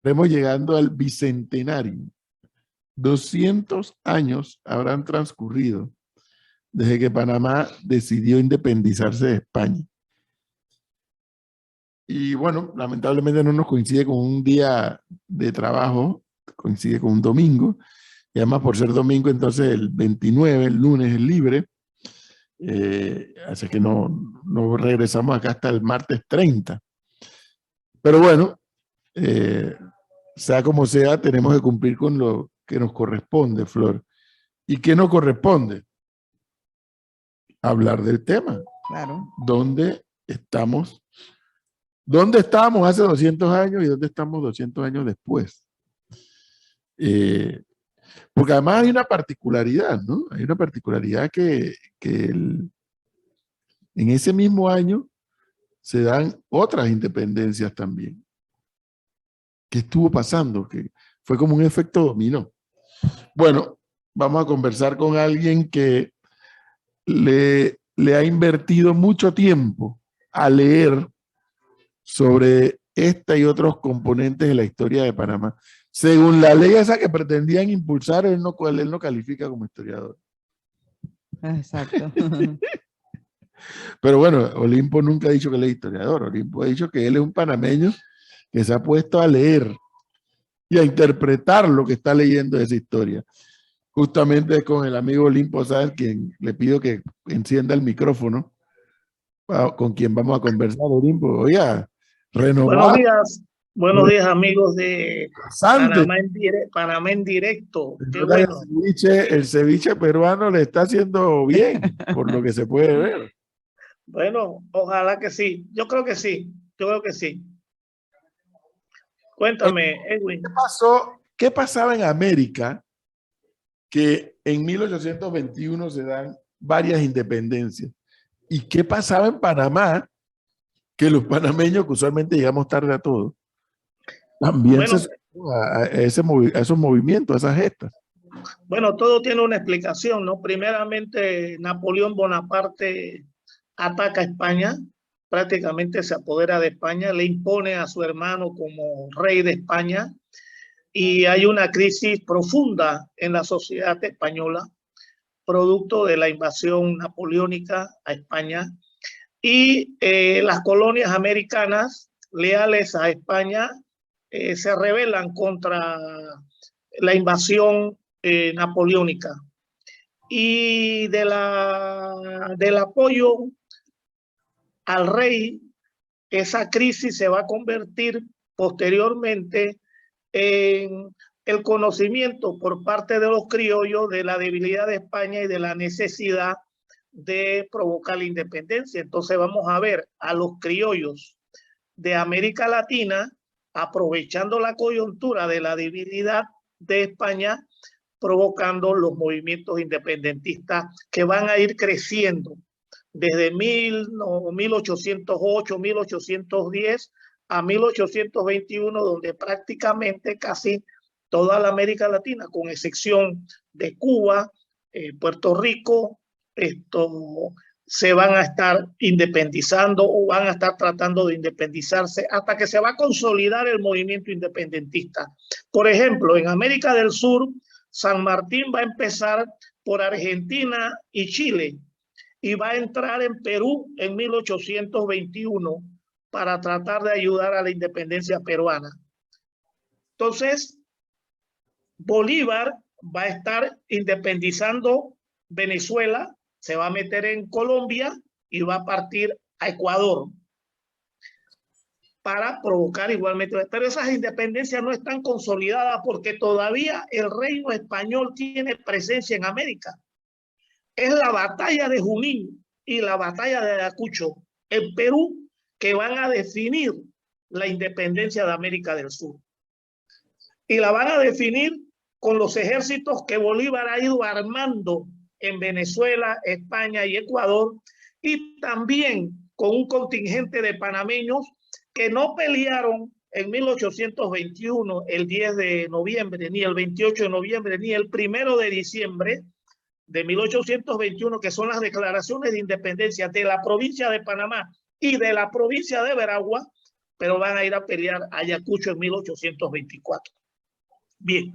Estaremos llegando al bicentenario. 200 años habrán transcurrido desde que Panamá decidió independizarse de España. Y bueno, lamentablemente no nos coincide con un día de trabajo, coincide con un domingo. Y además por ser domingo, entonces el 29, el lunes, es libre. Así que no regresamos acá hasta el martes 30. Pero bueno, eh, sea como sea, tenemos que cumplir con lo que nos corresponde, Flor. ¿Y qué nos corresponde? Hablar del tema. Claro. ¿Dónde estamos? ¿Dónde estábamos hace 200 años y dónde estamos 200 años después? Porque además hay una particularidad, ¿no? Hay una particularidad que en ese mismo año se dan otras independencias también. ¿Qué estuvo pasando? Que fue como un efecto dominó. Bueno, vamos a conversar con alguien que le ha invertido mucho tiempo a leer sobre esta y otros componentes de la historia de Panamá. Según la ley esa que pretendían impulsar, él no califica como historiador. Exacto. Pero bueno, Olimpo nunca ha dicho que él es historiador. Olimpo ha dicho que él es un panameño que se ha puesto a leer y a interpretar lo que está leyendo de esa historia. Justamente con el amigo Olimpo Sáenz, quien le pido que encienda el micrófono, con quien vamos a conversar, Olimpo. Oiga, renovado. Buenos días amigos de Sante. Panamá en directo. Qué Bueno. bueno. El ceviche peruano le está haciendo bien, por lo que se puede ver. Bueno, ojalá que sí. Yo creo que sí. Yo creo que sí. Cuéntame, Edwin. ¿Qué pasaba en América que en 1821 se dan varias independencias? ¿Y qué pasaba en Panamá que los panameños, que usualmente llegamos tarde a todo, también se suman a esos movimientos, a esas gestas? Bueno, todo tiene una explicación, ¿no? Primeramente, Napoleón Bonaparte ataca a España, prácticamente se apodera de España, le impone a su hermano como rey de España y hay una crisis profunda en la sociedad española, producto de la invasión napoleónica a España. Y las colonias americanas leales a España se rebelan contra la invasión napoleónica. Y del apoyo al rey, esa crisis se va a convertir posteriormente en el conocimiento por parte de los criollos de la debilidad de España y de la necesidad de provocar la independencia. Entonces vamos a ver a los criollos de América Latina aprovechando la coyuntura de la debilidad de España, provocando los movimientos independentistas que van a ir creciendo desde 1808, 1810 a 1821, donde prácticamente casi toda la América Latina, con excepción de Cuba, Puerto Rico, se van a estar independizando o van a estar tratando de independizarse hasta que se va a consolidar el movimiento independentista. Por ejemplo, en América del Sur, San Martín va a empezar por Argentina y Chile y va a entrar en Perú en 1821 para tratar de ayudar a la independencia peruana. Entonces, Bolívar va a estar independizando Venezuela, se va a meter en Colombia y va a partir a Ecuador para provocar igualmente. Pero esas independencias no están consolidadas porque todavía el reino español tiene presencia en América. Es la batalla de Junín y la batalla de Ayacucho en Perú que van a definir la independencia de América del Sur. Y la van a definir con los ejércitos que Bolívar ha ido armando en Venezuela, España y Ecuador, y también con un contingente de panameños que no pelearon en 1821, el 10 de noviembre, ni el 28 de noviembre, ni el 1 de diciembre de 1821, que son las declaraciones de independencia de la provincia de Panamá y de la provincia de Veragua, pero van a ir a pelear a Ayacucho en 1824. Bien,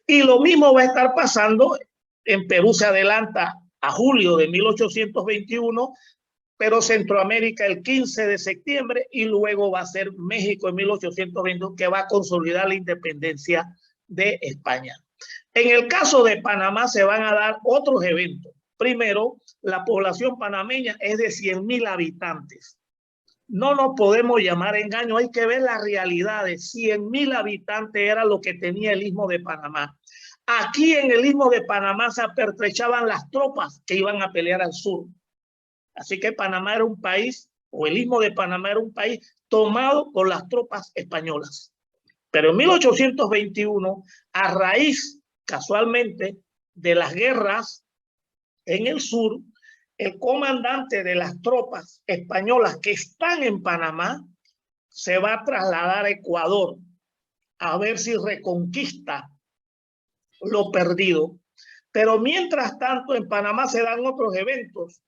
y lo mismo va a estar pasando en Perú. Se adelanta a julio de 1821, pero Centroamérica el 15 de septiembre, y luego va a ser México en 1821, que va a consolidar la independencia de España. En el caso de Panamá se van a dar otros eventos. Primero, la población panameña es de 100.000 habitantes. No nos podemos llamar engaño, hay que ver las realidades. 100.000 habitantes era lo que tenía el Istmo de Panamá. Aquí en el Istmo de Panamá se apertrechaban las tropas que iban a pelear al sur. Así que Panamá era un país, o el Istmo de Panamá era un país tomado por las tropas españolas. Pero en 1821, a raíz, casualmente, de las guerras en el sur, el comandante de las tropas españolas que están en Panamá se va a trasladar a Ecuador a ver si reconquista lo perdido. Pero mientras tanto, en Panamá se dan otros eventos.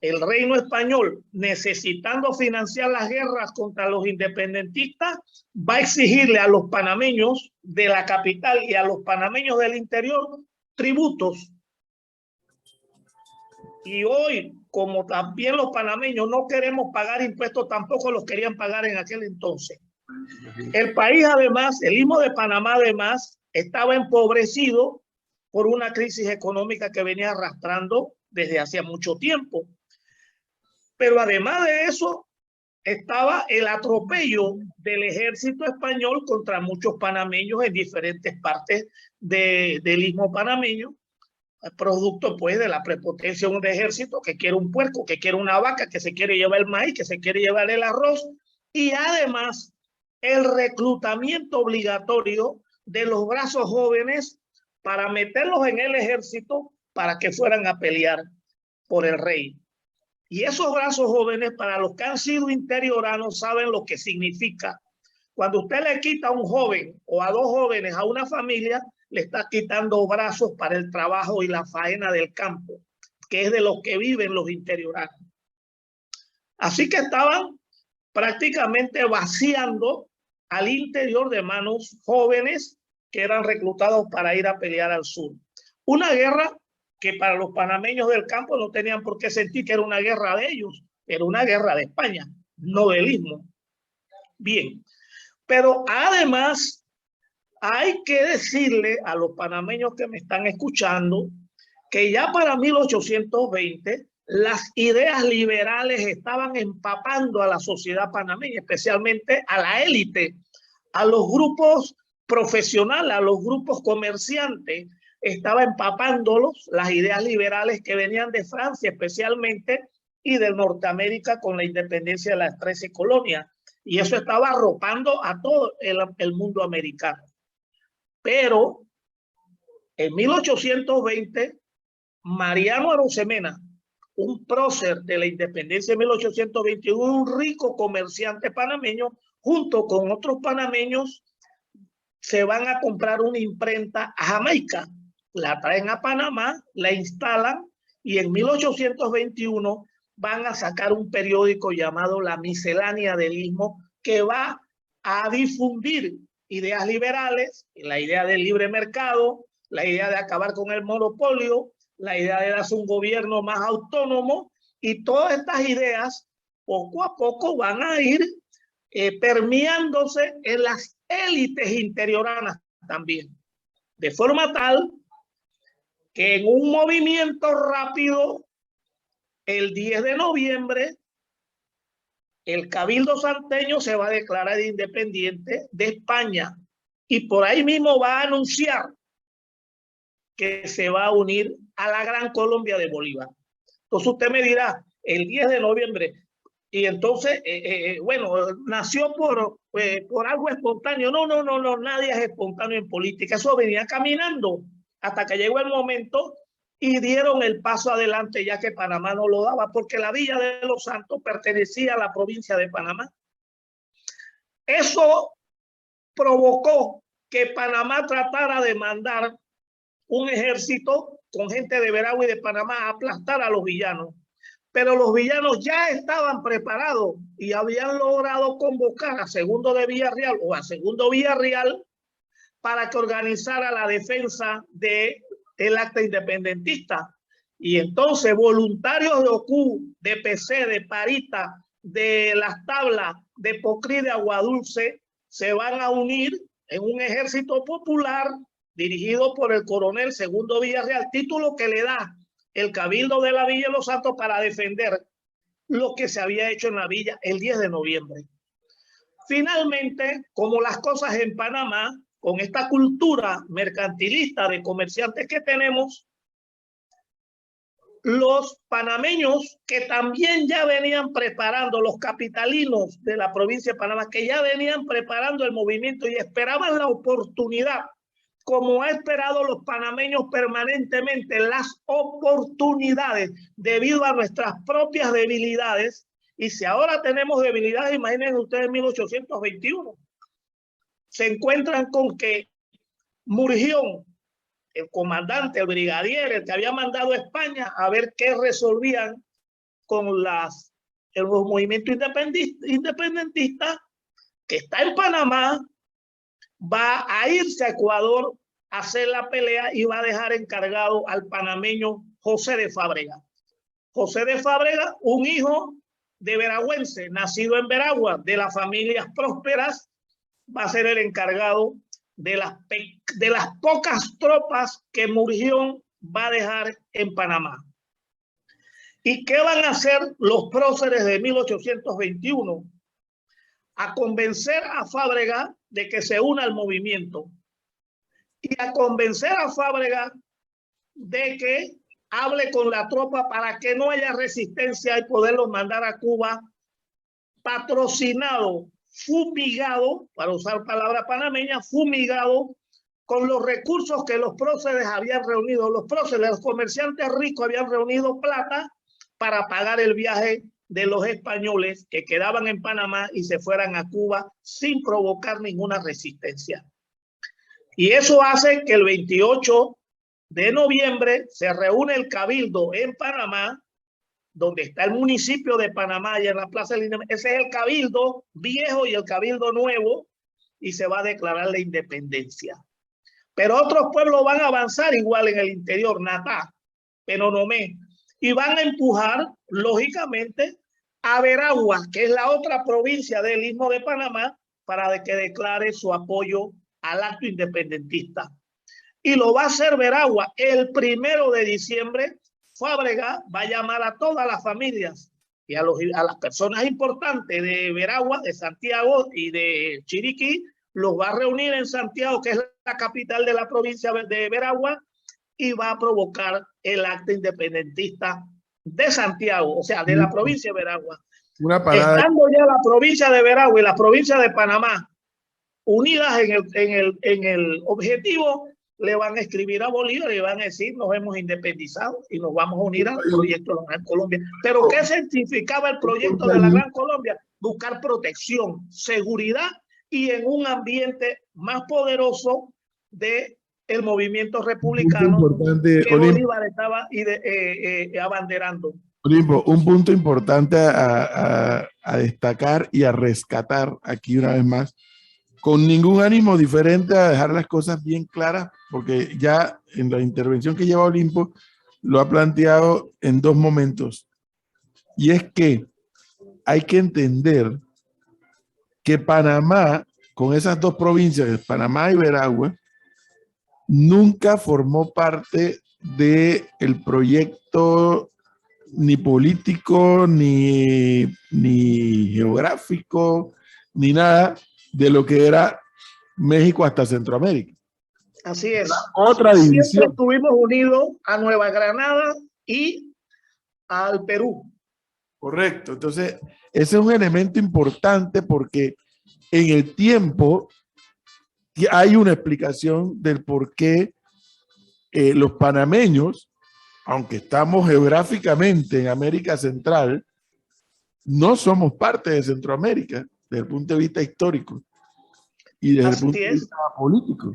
El reino español, necesitando financiar las guerras contra los independentistas, va a exigirle a los panameños de la capital y a los panameños del interior tributos. Y hoy, como también los panameños no queremos pagar impuestos, tampoco los querían pagar en aquel entonces. El país además, el Istmo de Panamá además, estaba empobrecido por una crisis económica que venía arrastrando desde hacía mucho tiempo. Pero además de eso, estaba el atropello del ejército español contra muchos panameños en diferentes partes del Istmo panameño, producto pues de la prepotencia de un ejército que quiere un puerco, que quiere una vaca, que se quiere llevar el maíz, que se quiere llevar el arroz, y además el reclutamiento obligatorio de los brazos jóvenes para meterlos en el ejército para que fueran a pelear por el rey. Y esos brazos jóvenes, para los que han sido interioranos, saben lo que significa. Cuando usted le quita a un joven o a dos jóvenes a una familia, le está quitando brazos para el trabajo y la faena del campo, que es de los que viven los interioranos. Así que estaban prácticamente vaciando al interior de manos jóvenes que eran reclutados para ir a pelear al sur. Una guerra que para los panameños del campo no tenían por qué sentir que era una guerra de ellos, era una guerra de España, no del Istmo. Bien, pero además hay que decirle a los panameños que me están escuchando que ya para 1820 las ideas liberales estaban empapando a la sociedad panameña, especialmente a la élite, a los grupos profesionales, a los grupos comerciantes. Estaba empapándolos las ideas liberales que venían de Francia especialmente y de Norteamérica con la independencia de las 13 colonias. Y eso estaba arropando a todo el mundo americano. Pero en 1820, Mariano Arosemena, un prócer de la independencia de 1821, un rico comerciante panameño, junto con otros panameños, se van a comprar una imprenta a Jamaica. La traen a Panamá, la instalan y en 1821 van a sacar un periódico llamado La Miscelánea del Istmo, que va a difundir ideas liberales, la idea del libre mercado, la idea de acabar con el monopolio, la idea de darse un gobierno más autónomo, y todas estas ideas poco a poco van a ir permeándose en las élites interioranas también, de forma tal que en un movimiento rápido, el 10 de noviembre, el Cabildo Santeño se va a declarar independiente de España y por ahí mismo va a anunciar que se va a unir a la Gran Colombia de Bolívar. Entonces usted me dirá, el 10 de noviembre, y entonces, bueno, nació por algo espontáneo. No, nadie es espontáneo en política. Eso venía caminando hasta que llegó el momento y dieron el paso adelante, ya que Panamá no lo daba, porque la Villa de los Santos pertenecía a la provincia de Panamá. Eso provocó que Panamá tratara de mandar un ejército con gente de Veragua y de Panamá a aplastar a los villanos. pero los villanos ya estaban preparados y habían logrado convocar a Segundo de Villarreal o a Segundo Villarreal para que organizara la defensa del acta independentista. Y entonces voluntarios de OCU, de PC, de Parita, de Las Tablas, de Pocrí, de Aguadulce, se van a unir en un ejército popular dirigido por el coronel Segundo Villarreal, título que le da el Cabildo de la Villa de los Santos para defender lo que se había hecho en la villa el 10 de noviembre. Finalmente, como las cosas en Panamá, con esta cultura mercantilista de comerciantes que tenemos, los panameños que también ya venían preparando, los capitalinos de la provincia de Panamá, que ya venían preparando el movimiento y esperaban la oportunidad, como ha esperado los panameños permanentemente, las oportunidades debido a nuestras propias debilidades. Y si ahora tenemos debilidades, imaginen ustedes en 1821. Se encuentran con que Murgión, el comandante, el brigadier, el que había mandado a España a ver qué resolvían con el movimiento independentista, que está en Panamá, va a irse a Ecuador a hacer la pelea y va a dejar encargado al panameño José de Fábrega. José de Fábrega, un hijo de veragüense, nacido en Veragua, de las familias prósperas, va a ser el encargado de las pocas tropas que Murgión va a dejar en Panamá. ¿Y qué van a hacer los próceres de 1821? A convencer a Fábrega de que se una al movimiento y a convencer a Fábrega de que hable con la tropa para que no haya resistencia y poderlos mandar a Cuba, patrocinado, fumigado, para usar palabra panameña, fumigado con los recursos que los próceres habían reunido. Los próceres, los comerciantes ricos habían reunido plata para pagar el viaje de los españoles que quedaban en Panamá y se fueran a Cuba sin provocar ninguna resistencia. Y eso hace que el 28 de noviembre se reúne el Cabildo en Panamá, donde está el municipio de Panamá y en la Plaza del Independencia. Ese es el Cabildo viejo y el Cabildo nuevo, y se va a declarar la independencia. Pero otros pueblos van a avanzar igual en el interior, Natá, Penonomé, y van a empujar, lógicamente, a Veragua, que es la otra provincia del Istmo de Panamá, para que declare su apoyo al acto independentista. Y lo va a hacer Veragua el 1 de diciembre. Fábrega va a llamar a todas las familias y a las personas importantes de Veragua, de Santiago y de Chiriquí, los va a reunir en Santiago, que es la capital de la provincia de Veragua, y va a provocar el acto independentista de Santiago, o sea, de la provincia de Veragua. Una parada. Estando ya la provincia de Veragua y la provincia de Panamá unidas en el objetivo, le van a escribir a Bolívar y van a decir: nos hemos independizado y nos vamos a unir al proyecto de la Gran Colombia. ¿Pero qué significaba el proyecto de la Gran Colombia? Buscar protección, seguridad y en un ambiente más poderoso de el movimiento republicano que Bolívar estaba abanderando. Olimpo, un punto importante a destacar y a rescatar aquí una vez más, con ningún ánimo diferente a dejar las cosas bien claras, porque ya en la intervención que lleva Olimpo lo ha planteado en dos momentos. Y es que hay que entender que Panamá, con esas dos provincias, Panamá y Veragua, nunca formó parte del proyecto ni político, ni geográfico, ni nada de lo que era México hasta Centroamérica. Así es. Otra división. Siempre estuvimos unidos a Nueva Granada y al Perú. Correcto. Entonces, ese es un elemento importante porque en el tiempo hay una explicación del por qué los panameños, aunque estamos geográficamente en América Central, no somos parte de Centroamérica desde el punto de vista histórico y desde el punto de vista político.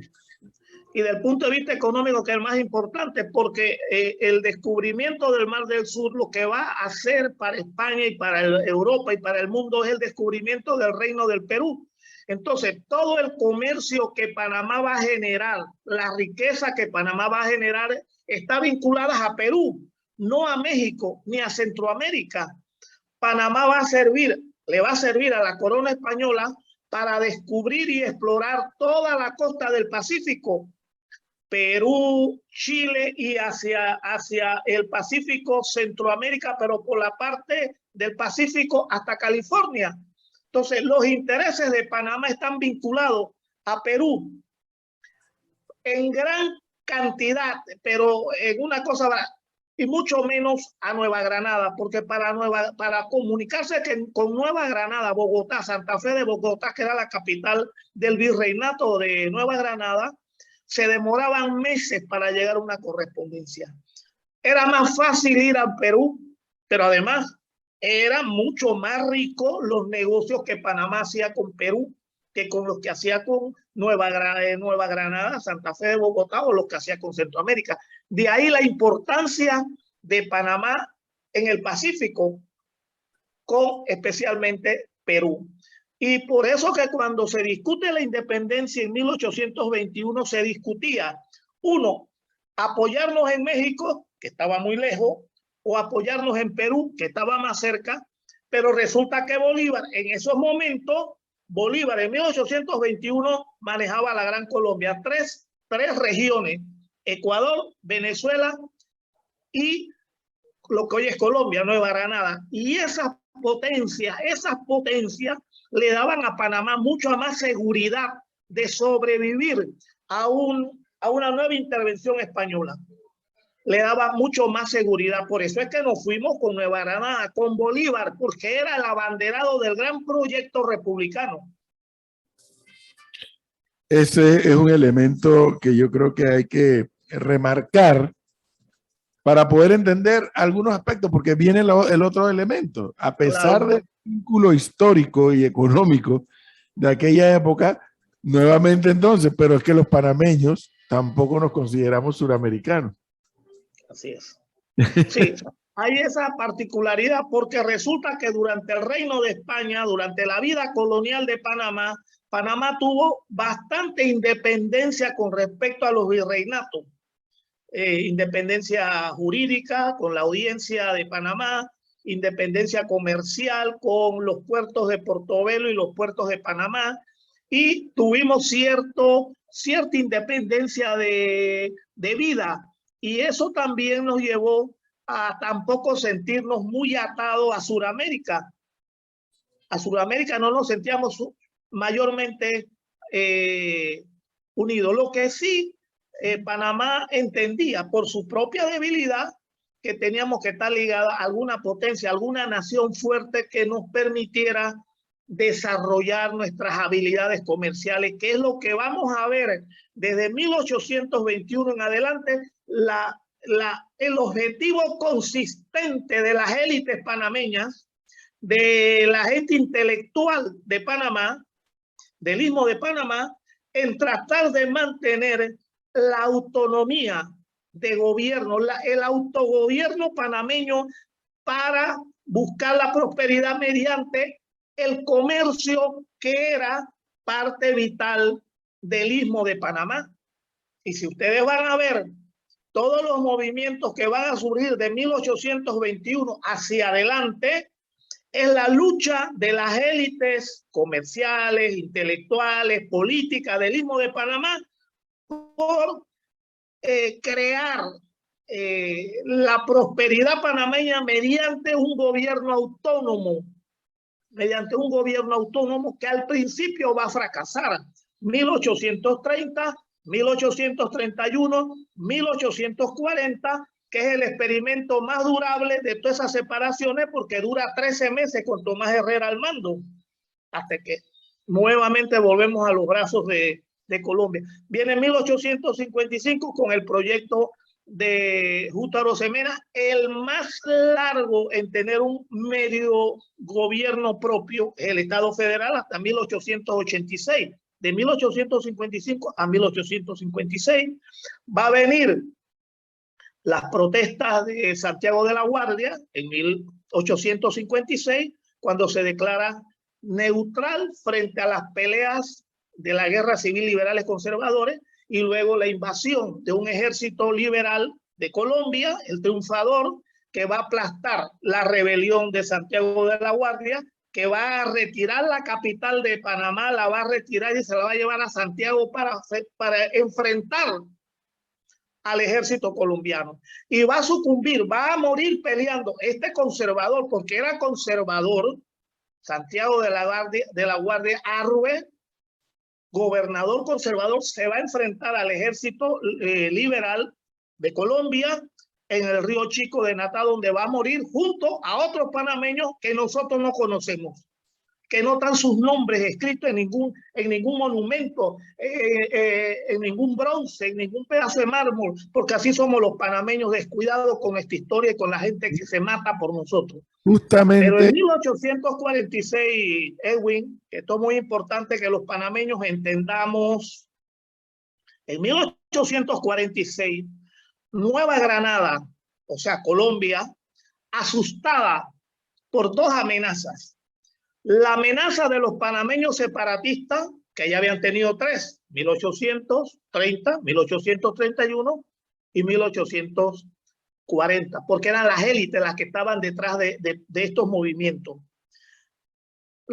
y del punto de vista económico, que es el más importante, porque el descubrimiento del Mar del Sur lo que va a hacer para España y para Europa y para el mundo es el descubrimiento del Reino del Perú. Entonces, todo el comercio que Panamá va a generar, la riqueza que Panamá va a generar, está vinculada a Perú, no a México ni a Centroamérica. Panamá va a servir, le va a servir a la corona española para descubrir y explorar toda la costa del Pacífico, Perú, Chile y hacia el Pacífico, Centroamérica, pero por la parte del Pacífico hasta California. Entonces, los intereses de Panamá están vinculados a Perú en gran cantidad, pero en una cosa, y mucho menos a Nueva Granada, porque para comunicarse con Nueva Granada, Bogotá, Santa Fe de Bogotá, que era la capital del virreinato de Nueva Granada, se demoraban meses para llegar a una correspondencia. Era más fácil ir al Perú, pero además era mucho más rico los negocios que Panamá hacía con Perú que con los que hacía con Nueva Granada, Santa Fe de Bogotá o los que hacía con Centroamérica. De ahí la importancia de Panamá en el Pacífico, con especialmente Perú. Y por eso que cuando se discute la independencia en 1821 se discutía, uno, apoyarnos en México, que estaba muy lejos, o apoyarnos en Perú, que estaba más cerca, pero resulta que Bolívar en esos momentos, Bolívar en 1821 manejaba la Gran Colombia, tres regiones, Ecuador, Venezuela y lo que hoy es Colombia, Nueva Granada. Y esas potencias le daban a Panamá mucha más seguridad de sobrevivir a una nueva intervención española. Le daba mucho más seguridad. Por eso es que nos fuimos con Nueva Granada, con Bolívar, porque era el abanderado del gran proyecto republicano. Ese es un elemento que yo creo que hay que remarcar para poder entender algunos aspectos, porque viene el otro elemento. A pesar del vínculo histórico y económico de aquella época, nuevamente entonces, pero es que los panameños tampoco nos consideramos suramericanos. Así es. Sí, hay esa particularidad porque resulta que durante el Reino de España, durante la vida colonial de Panamá, Panamá tuvo bastante independencia con respecto a los virreinatos. Independencia jurídica con la Audiencia de Panamá, independencia comercial con los puertos de Portobelo y los puertos de Panamá, y tuvimos cierta independencia de vida, y eso también nos llevó a tampoco sentirnos muy atados a Sudamérica. A Sudamérica no nos sentíamos mayormente unidos. Lo que sí, Panamá entendía por su propia debilidad que teníamos que estar ligada a alguna potencia, a alguna nación fuerte que nos permitiera desarrollar nuestras habilidades comerciales, que es lo que vamos a ver desde 1821 en adelante, el objetivo consistente de las élites panameñas, de la gente intelectual de Panamá, del Istmo de Panamá, en tratar de mantener la autonomía de gobierno, el autogobierno panameño para buscar la prosperidad mediante el comercio que era parte vital del Istmo de Panamá. Y si ustedes van a ver todos los movimientos que van a surgir de 1821 hacia adelante, es la lucha de las élites comerciales, intelectuales, políticas del Istmo de Panamá por crear la prosperidad panameña mediante un gobierno autónomo, que al principio va a fracasar. 1830, 1831, 1840, que es el experimento más durable de todas esas separaciones, porque dura 13 meses con Tomás Herrera al mando, hasta que nuevamente volvemos a los brazos de Colombia. Viene 1855 con el proyecto de Justo Arosemena, el más largo en tener un medio gobierno propio, el Estado Federal, hasta 1886. de 1855 a 1856. Va a venir las protestas de Santiago de la Guardia en 1856, cuando se declara neutral frente a las peleas de la Guerra Civil Liberales Conservadores, y luego la invasión de un ejército liberal de Colombia, el triunfador, que va a aplastar la rebelión de Santiago de la Guardia, que va a retirar la capital de Panamá, la va a retirar y se la va a llevar a Santiago para enfrentar al ejército colombiano. Y va a sucumbir, va a morir peleando. Este conservador, porque era conservador, Santiago de la Guardia Arrué, gobernador conservador, se va a enfrentar al ejército liberal de Colombia en el Río Chico de Natá, donde va a morir junto a otros panameños que nosotros no conocemos, que no están sus nombres escritos en ningún monumento, en ningún bronce, en ningún pedazo de mármol, porque así somos los panameños, descuidados con esta historia y con la gente que se mata por nosotros. Justamente. Pero en 1846, Edwin, esto es muy importante que los panameños entendamos, en 1846, Nueva Granada, o sea, Colombia, asustada por dos amenazas. La amenaza de los panameños separatistas, que ya habían tenido tres, 1830, 1831 y 1840, porque eran las élites las que estaban detrás de estos movimientos.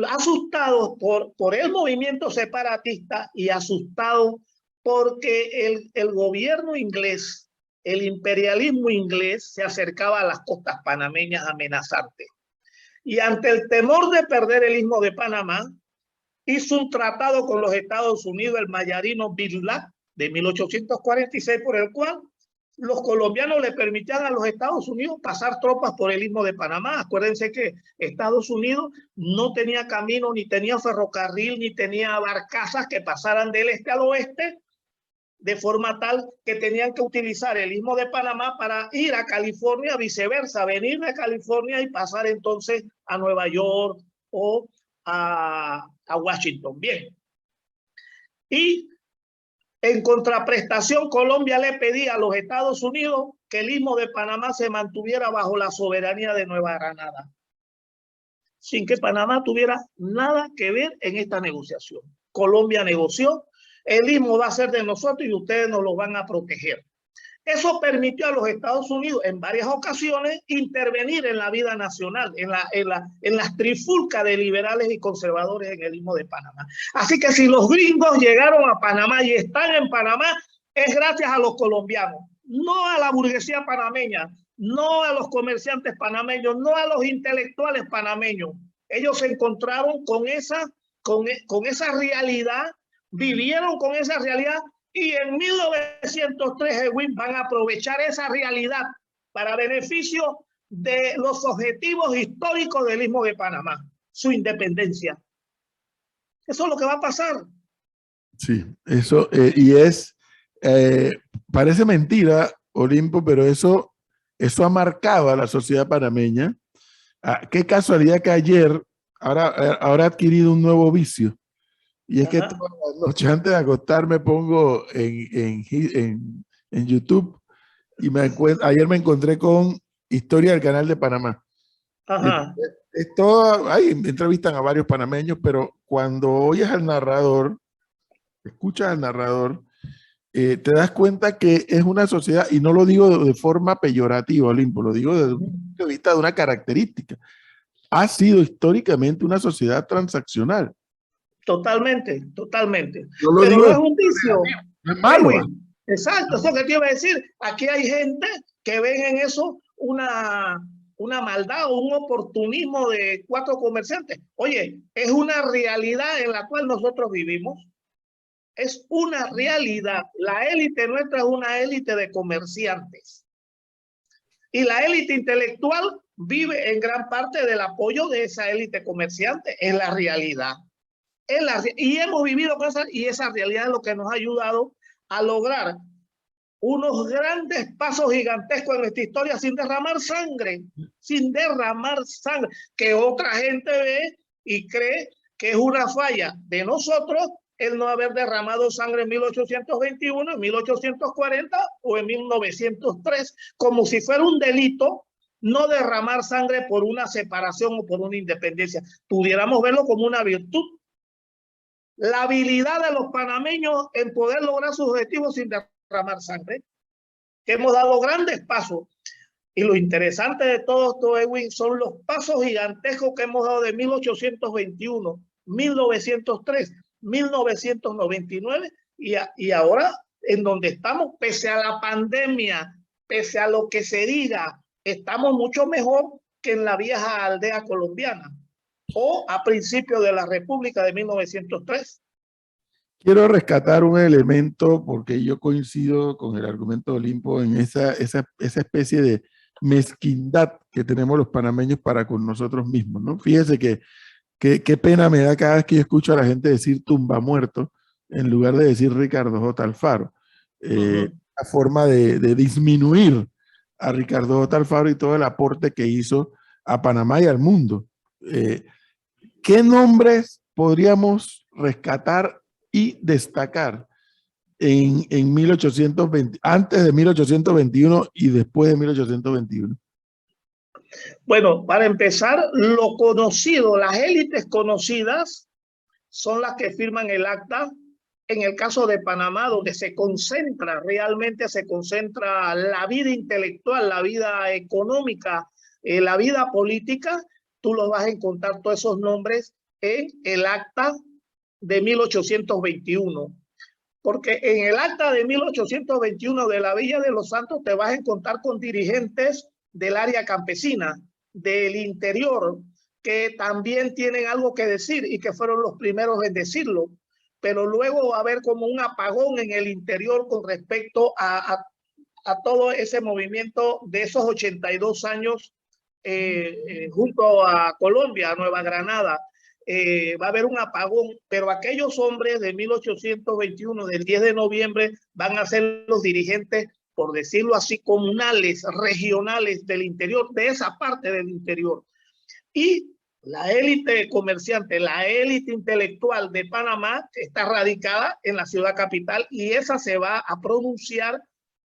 Asustados por el movimiento separatista y asustados porque el gobierno inglés, el imperialismo inglés, se acercaba a las costas panameñas amenazante. Y ante el temor de perder el istmo de Panamá, hizo un tratado con los Estados Unidos, el Mayarino-Bidlack, de 1846, por el cual los colombianos le permitían a los Estados Unidos pasar tropas por el istmo de Panamá. Acuérdense que Estados Unidos no tenía camino, ni tenía ferrocarril, ni tenía barcazas que pasaran del este al oeste, de forma tal que tenían que utilizar el istmo de Panamá para ir a California, viceversa, venir de California y pasar entonces a Nueva York o a Washington. Bien. Y en contraprestación, Colombia le pedía a los Estados Unidos que el istmo de Panamá se mantuviera bajo la soberanía de Nueva Granada, sin que Panamá tuviera nada que ver en esta negociación. Colombia negoció: el istmo va a ser de nosotros y ustedes nos lo van a proteger. Eso permitió a los Estados Unidos en varias ocasiones intervenir en la vida nacional, en las trifulcas de liberales y conservadores en el istmo de Panamá. Así que si los gringos llegaron a Panamá y están en Panamá, es gracias a los colombianos, no a la burguesía panameña, no a los comerciantes panameños, no a los intelectuales panameños. Ellos se encontraron con esa realidad, vivieron con esa realidad, y en 1903, Edwin, van a aprovechar esa realidad para beneficio de los objetivos históricos del istmo de Panamá, su independencia. Eso es lo que va a pasar. Sí, eso, parece mentira, Olimpo, pero eso ha marcado a la sociedad panameña. Qué casualidad que ayer ahora ha adquirido un nuevo vicio. Y es que todas las noches antes de acostarme pongo en YouTube y ayer me encontré con Historia del Canal de Panamá. Ajá. Ahí entrevistan a varios panameños, pero cuando oyes al narrador, escuchas al narrador, te das cuenta que es una sociedad, y no lo digo de forma peyorativa, Olimpo, lo digo desde un punto de vista de una característica. Ha sido históricamente una sociedad transaccional. Totalmente, totalmente. Pero no es un vicio. No es malo. Exacto, eso que te iba a decir. Aquí hay gente que ven en eso una maldad o un oportunismo de cuatro comerciantes. Oye, es una realidad en la cual nosotros vivimos. Es una realidad. La élite nuestra es una élite de comerciantes. Y la élite intelectual vive en gran parte del apoyo de esa élite comerciante. Es la realidad. Y hemos vivido cosas, y esa realidad es lo que nos ha ayudado a lograr unos grandes pasos gigantescos en nuestra historia sin derramar sangre, que otra gente ve y cree que es una falla de nosotros el no haber derramado sangre en 1821, en 1840 o en 1903, como si fuera un delito no derramar sangre por una separación o por una independencia. Pudiéramos verlo como una virtud. La habilidad de los panameños en poder lograr sus objetivos sin derramar sangre, que hemos dado grandes pasos. Y lo interesante de todo esto, Edwin, son los pasos gigantescos que hemos dado de 1821, 1903, 1999 y ahora en donde estamos, pese a la pandemia, pese a lo que se diga, estamos mucho mejor que en la vieja aldea colombiana o a principios de la República de 1903. Quiero rescatar un elemento porque yo coincido con el argumento de Olimpo en esa especie de mezquindad que tenemos los panameños para con nosotros mismos, ¿no? Fíjese que qué pena me da cada vez que yo escucho a la gente decir tumba muerto en lugar de decir Ricardo J. Alfaro. La forma de disminuir a Ricardo J. Alfaro y todo el aporte que hizo a Panamá y al mundo. ¿Qué nombres podríamos rescatar y destacar en 1820, antes de 1821 y después de 1821? Bueno, para empezar, lo conocido, las élites conocidas son las que firman el acta. En el caso de Panamá, donde se concentra, realmente se concentra la vida intelectual, la vida económica, la vida política, tú los vas a encontrar todos esos nombres en el acta de 1821. Porque en el acta de 1821 de la Villa de los Santos te vas a encontrar con dirigentes del área campesina, del interior, que también tienen algo que decir y que fueron los primeros en decirlo. Pero luego va a haber como un apagón en el interior con respecto a todo ese movimiento de esos 82 años junto a Colombia, a Nueva Granada. Va a haber un apagón, pero aquellos hombres de 1821, del 10 de noviembre, van a ser los dirigentes, por decirlo así, comunales, regionales del interior, de esa parte del interior. Y la élite comerciante, la élite intelectual de Panamá está radicada en la ciudad capital y esa se va a pronunciar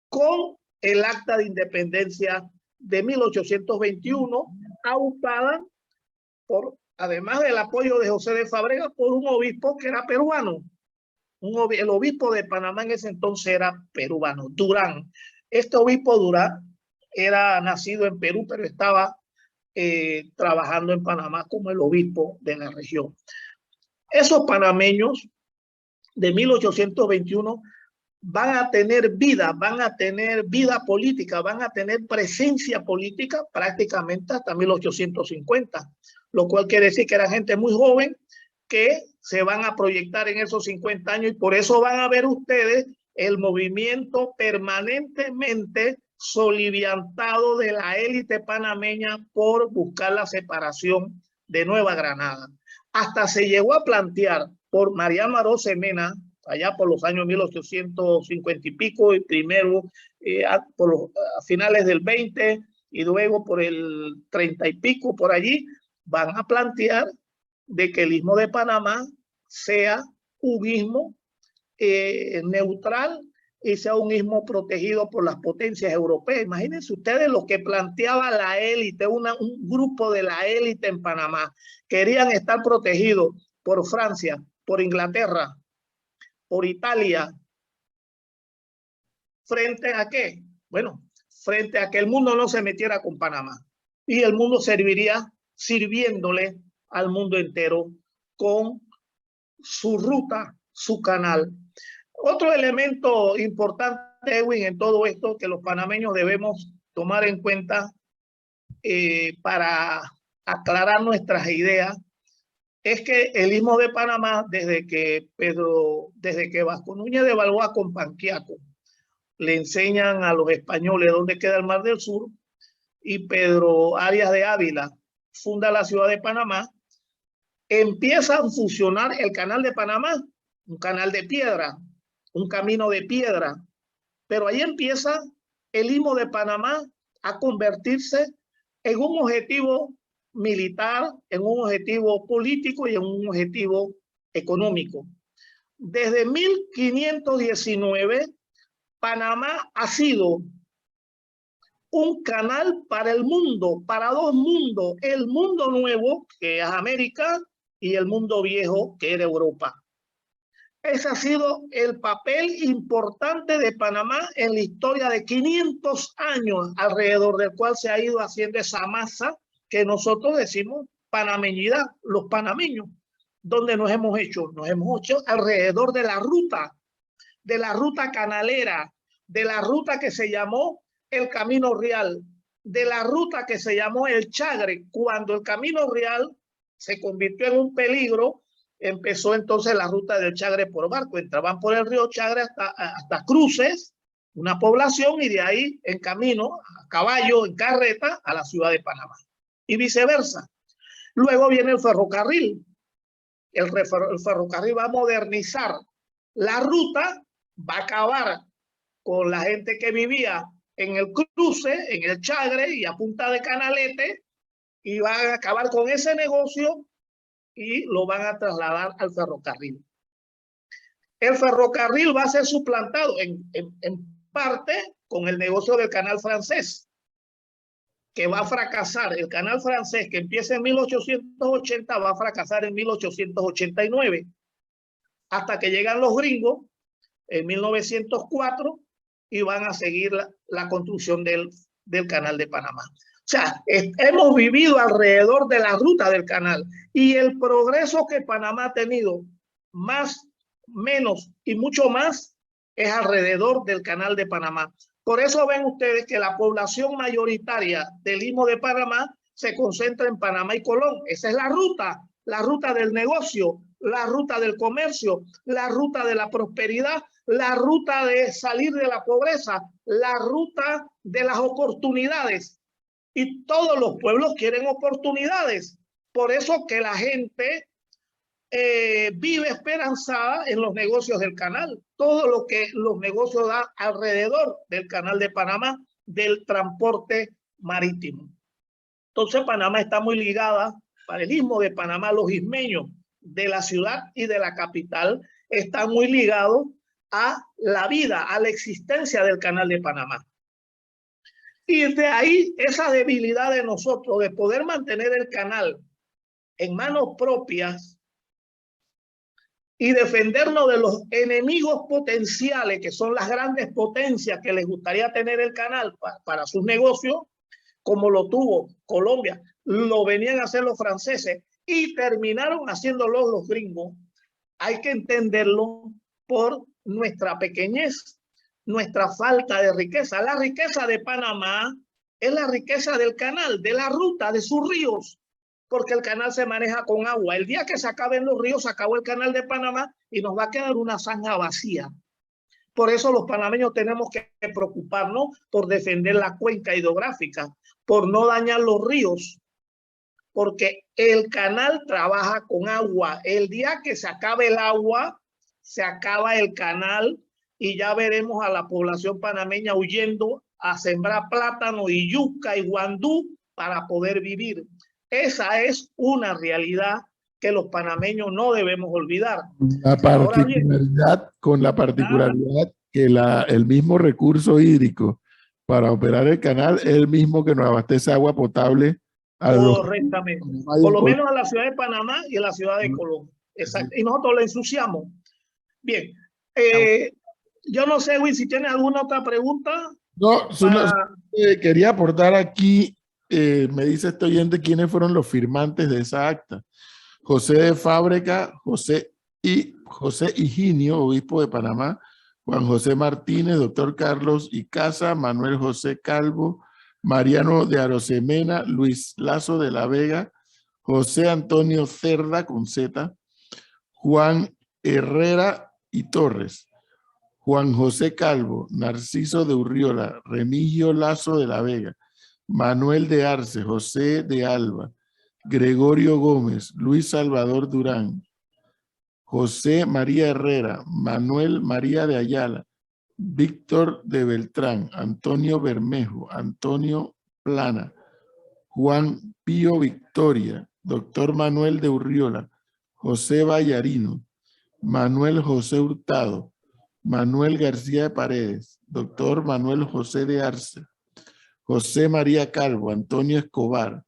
con el acta de independencia de 1821, aupada por, además del apoyo de José de Fábrega, por un obispo que era peruano. El obispo de Panamá en ese entonces era peruano, Durán. Este obispo Durán era nacido en Perú, pero estaba trabajando en Panamá como el obispo de la región. Esos panameños de 1821 van a tener vida política, van a tener presencia política prácticamente hasta 1850, lo cual quiere decir que era gente muy joven que se van a proyectar en esos 50 años y por eso van a ver ustedes el movimiento permanentemente soliviantado de la élite panameña por buscar la separación de Nueva Granada. Hasta se llegó a plantear por María Maroz Mena, allá por los años 1850 y pico, y primero a finales del 20 y luego por el 30 y pico, por allí, van a plantear de que el istmo de Panamá sea un istmo neutral y sea un istmo protegido por las potencias europeas. Imagínense ustedes lo que planteaba la élite, un grupo de la élite en Panamá. Querían estar protegidos por Francia, por Inglaterra, por Italia. ¿Frente a qué? Bueno, frente a que el mundo no se metiera con Panamá. Y el mundo serviría sirviéndole al mundo entero con su ruta, su canal. Otro elemento importante, Edwin, en todo esto que los panameños debemos tomar en cuenta para aclarar nuestras ideas, es que el istmo de Panamá, desde que Vasco Núñez de Balboa con Panquiaco le enseñan a los españoles dónde queda el Mar del Sur y Pedro Arias de Ávila funda la ciudad de Panamá, empieza a fusionar el canal de Panamá, un canal de piedra, un camino de piedra, pero ahí empieza el istmo de Panamá a convertirse en un objetivo militar, en un objetivo político y en un objetivo económico. desde 1519, Panamá ha sido un canal para el mundo, para dos mundos, el mundo nuevo, que es América, y el mundo viejo, que era Europa. Ese ha sido el papel importante de Panamá en la historia de 500 años, alrededor del cual se ha ido haciendo esa masa que nosotros decimos panameñidad, los panameños, donde nos hemos hecho alrededor de la ruta canalera, de la ruta que se llamó el Camino Real, de la ruta que se llamó el Chagre. Cuando el Camino Real se convirtió en un peligro, empezó entonces la ruta del Chagre por barco. Entraban por el río Chagre hasta Cruces, una población, y de ahí en camino, a caballo, en carreta, a la ciudad de Panamá. Y viceversa. Luego viene el ferrocarril. El ferrocarril va a modernizar la ruta, va a acabar con la gente que vivía en el cruce, en el Chagre y a punta de Canalete, y van a acabar con ese negocio y lo van a trasladar al ferrocarril. El ferrocarril va a ser suplantado en parte con el negocio del canal francés, que va a fracasar. El canal francés, que empieza en 1880, va a fracasar en 1889, hasta que llegan los gringos en 1904 y van a seguir la construcción del canal de Panamá. O sea, hemos vivido alrededor de la ruta del canal, y el progreso que Panamá ha tenido, más, menos y mucho más, es alrededor del canal de Panamá. Por eso ven ustedes que la población mayoritaria del Istmo de Panamá se concentra en Panamá y Colón. Esa es la ruta del negocio, la ruta del comercio, la ruta de la prosperidad, la ruta de salir de la pobreza, la ruta de las oportunidades. Y todos los pueblos quieren oportunidades. Por eso que la gente vive esperanzada en los negocios del canal. Todo lo que los negocios dan alrededor del canal de Panamá, del transporte marítimo. Entonces Panamá está muy ligada, para el Istmo de Panamá, los ismeños de la ciudad y de la capital están muy ligados a la vida, a la existencia del canal de Panamá. Y de ahí esa debilidad de nosotros de poder mantener el canal en manos propias y defendernos de los enemigos potenciales, que son las grandes potencias que les gustaría tener el canal para sus negocios, como lo tuvo Colombia, lo venían a hacer los franceses y terminaron haciéndolo los gringos. Hay que entenderlo por nuestra pequeñez, nuestra falta de riqueza. La riqueza de Panamá es la riqueza del canal, de la ruta, de sus ríos, porque el canal se maneja con agua. El día que se acaben los ríos, se acabó el canal de Panamá y nos va a quedar una zanja vacía. Por eso los panameños tenemos que preocuparnos por defender la cuenca hidrográfica, por no dañar los ríos, porque el canal trabaja con agua. El día que se acabe el agua, se acaba el canal, y ya veremos a la población panameña huyendo a sembrar plátano y yuca y guandú para poder vivir. Esa es una realidad que los panameños no debemos olvidar. Con la particularidad que el mismo recurso hídrico para operar el canal es el mismo que nos abastece agua potable. Correctamente. Por lo menos a la ciudad de Panamá y a la ciudad de Colón. Exacto. Y nosotros la ensuciamos. Bien. Yo no sé, Will, si tienes alguna otra pregunta. No, quería aportar aquí, me dice este oyente, quiénes fueron los firmantes de esa acta. José de Fábrega, José Higinio, obispo de Panamá, Juan José Martínez, doctor Carlos Icaza, Manuel José Calvo, Mariano de Arosemena, Luis Lazo de la Vega, José Antonio Cerda con Z, Juan Herrera y Torres, Juan José Calvo, Narciso de Urriola, Remigio Lazo de la Vega, Manuel de Arce, José de Alba, Gregorio Gómez, Luis Salvador Durán, José María Herrera, Manuel María de Ayala, Víctor de Beltrán, Antonio Bermejo, Antonio Plana, Juan Pío Victoria, doctor Manuel de Urriola, José Vallarino, Manuel José Hurtado, Manuel García de Paredes, doctor Manuel José de Arce, José María Calvo, Antonio Escobar,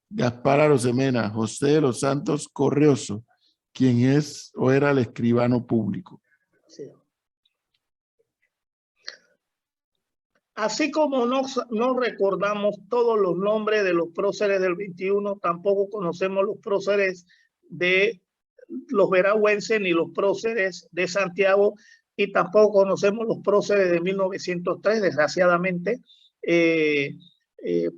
Gaspar Arosemena, José de los Santos Correoso, quien es o era el escribano público. Sí. Así como no recordamos todos los nombres de los próceres del 21, tampoco conocemos los próceres de los veragüenses ni los próceres de Santiago, y tampoco conocemos los próceres de 1903, desgraciadamente.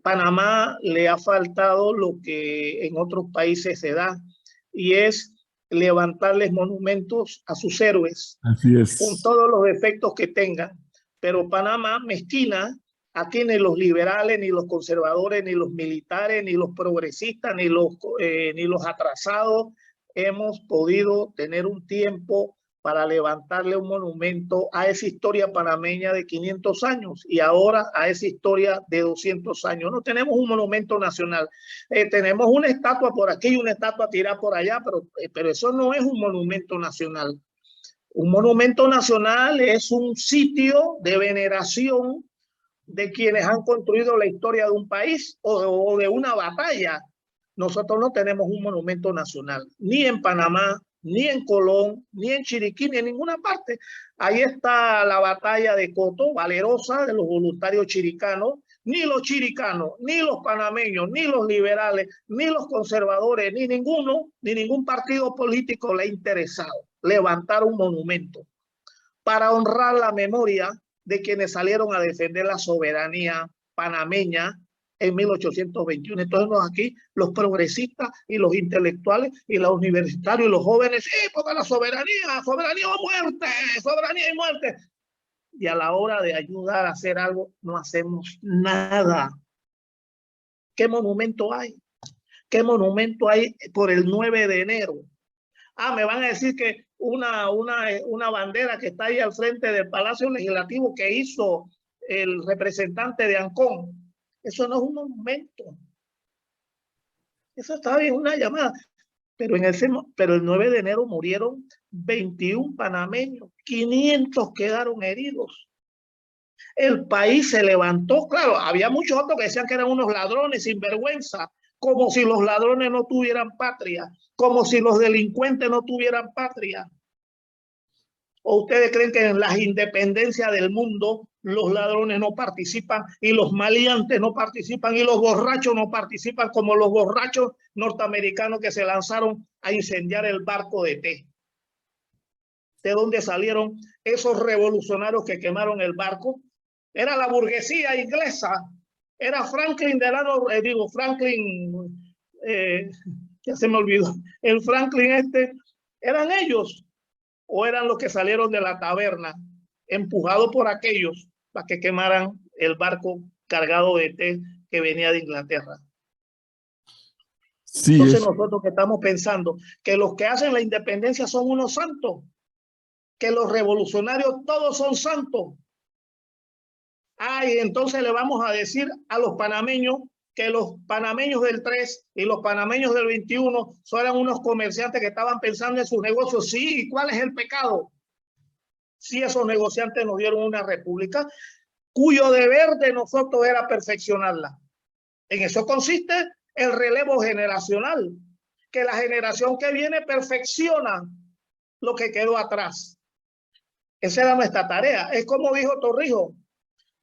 Panamá le ha faltado lo que en otros países se da, y es levantarles monumentos a sus héroes. Así es. Con todos los defectos que tengan. Pero Panamá mezquina, aquí ni los liberales, ni los conservadores, ni los militares, ni los progresistas, ni los atrasados hemos podido tener un tiempo para levantarle un monumento a esa historia panameña de 500 años y ahora a esa historia de 200 años. No tenemos un monumento nacional. Tenemos una estatua por aquí y una estatua tirada por allá, pero eso no es un monumento nacional. Un monumento nacional es un sitio de veneración de quienes han construido la historia de un país o de una batalla. Nosotros no tenemos un monumento nacional, ni en Panamá, ni en Colón, ni en Chiriquí, ni en ninguna parte. Ahí está la batalla de Coto, valerosa, de los voluntarios chiricanos. Ni los chiricanos, ni los panameños, ni los liberales, ni los conservadores, ni ningún partido político le ha interesado levantar un monumento para honrar la memoria de quienes salieron a defender la soberanía panameña en 1821. Entonces aquí los progresistas y los intelectuales y los universitarios y los jóvenes, sí, porque la soberanía o muerte, soberanía y muerte. Y a la hora de ayudar a hacer algo, no hacemos nada. ¿Qué monumento hay? ¿Qué monumento hay por el 9 de enero? Me van a decir que una bandera que está ahí al frente del Palacio Legislativo que hizo el representante de Ancón. Eso no es un monumento. Eso está bien, una llamada. Pero el 9 de enero murieron 21 panameños, 500 quedaron heridos. El país se levantó, claro, había muchos otros que decían que eran unos ladrones sin vergüenza, como si los ladrones no tuvieran patria, como si los delincuentes no tuvieran patria. ¿O ustedes creen que en las independencias del mundo los ladrones no participan y los maleantes no participan y los borrachos no participan como los borrachos norteamericanos que se lanzaron a incendiar el barco de té? ¿De dónde salieron esos revolucionarios que quemaron el barco? Era la burguesía inglesa, era Franklin Delano, ya se me olvidó, el Franklin eran ellos, o eran los que salieron de la taberna, empujados por aquellos para que quemaran el barco cargado de té que venía de Inglaterra. Sí, entonces nosotros que estamos pensando que los que hacen la independencia son unos santos, que los revolucionarios todos son santos. Y entonces le vamos a decir a los panameños que los panameños del 3 y los panameños del 21 eran unos comerciantes que estaban pensando en sus negocios. Sí, ¿y cuál es el pecado? Sí, esos negociantes nos dieron una república cuyo deber de nosotros era perfeccionarla. En eso consiste el relevo generacional, que la generación que viene perfecciona lo que quedó atrás. Esa era nuestra tarea. Es como dijo Torrijos.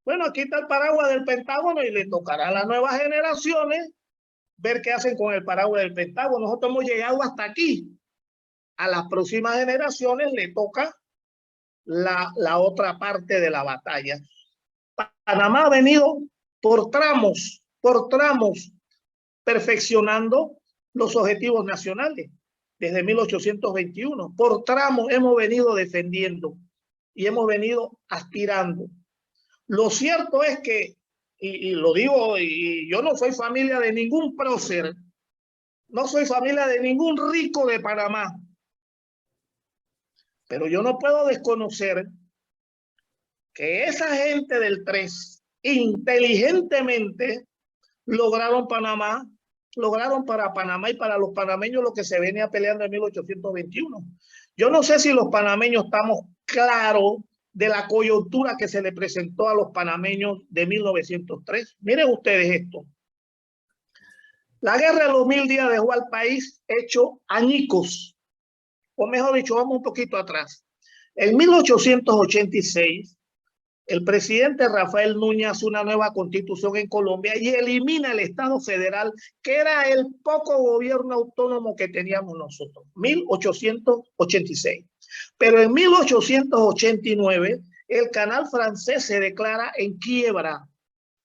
Bueno, aquí está el paraguas del Pentágono y le tocará a las nuevas generaciones ver qué hacen con el paraguas del Pentágono. Nosotros hemos llegado hasta aquí. A las próximas generaciones le toca la otra parte de la batalla. Panamá ha venido por tramos, perfeccionando los objetivos nacionales desde 1821. Por tramos hemos venido defendiendo y hemos venido aspirando. Lo cierto es que, y lo digo, y yo no soy familia de ningún prócer, no soy familia de ningún rico de Panamá, pero yo no puedo desconocer que esa gente del 3 inteligentemente lograron para Panamá y para los panameños lo que se venía peleando en 1821. Yo no sé si los panameños estamos claros de la coyuntura que se le presentó a los panameños de 1903. Miren ustedes esto. La guerra de los 1000 días dejó al país hecho añicos, o mejor dicho, vamos un poquito atrás. En 1886, el presidente Rafael Núñez hace una nueva constitución en Colombia y elimina el Estado federal, que era el poco gobierno autónomo que teníamos nosotros. 1886. Pero en 1889, el canal francés se declara en quiebra.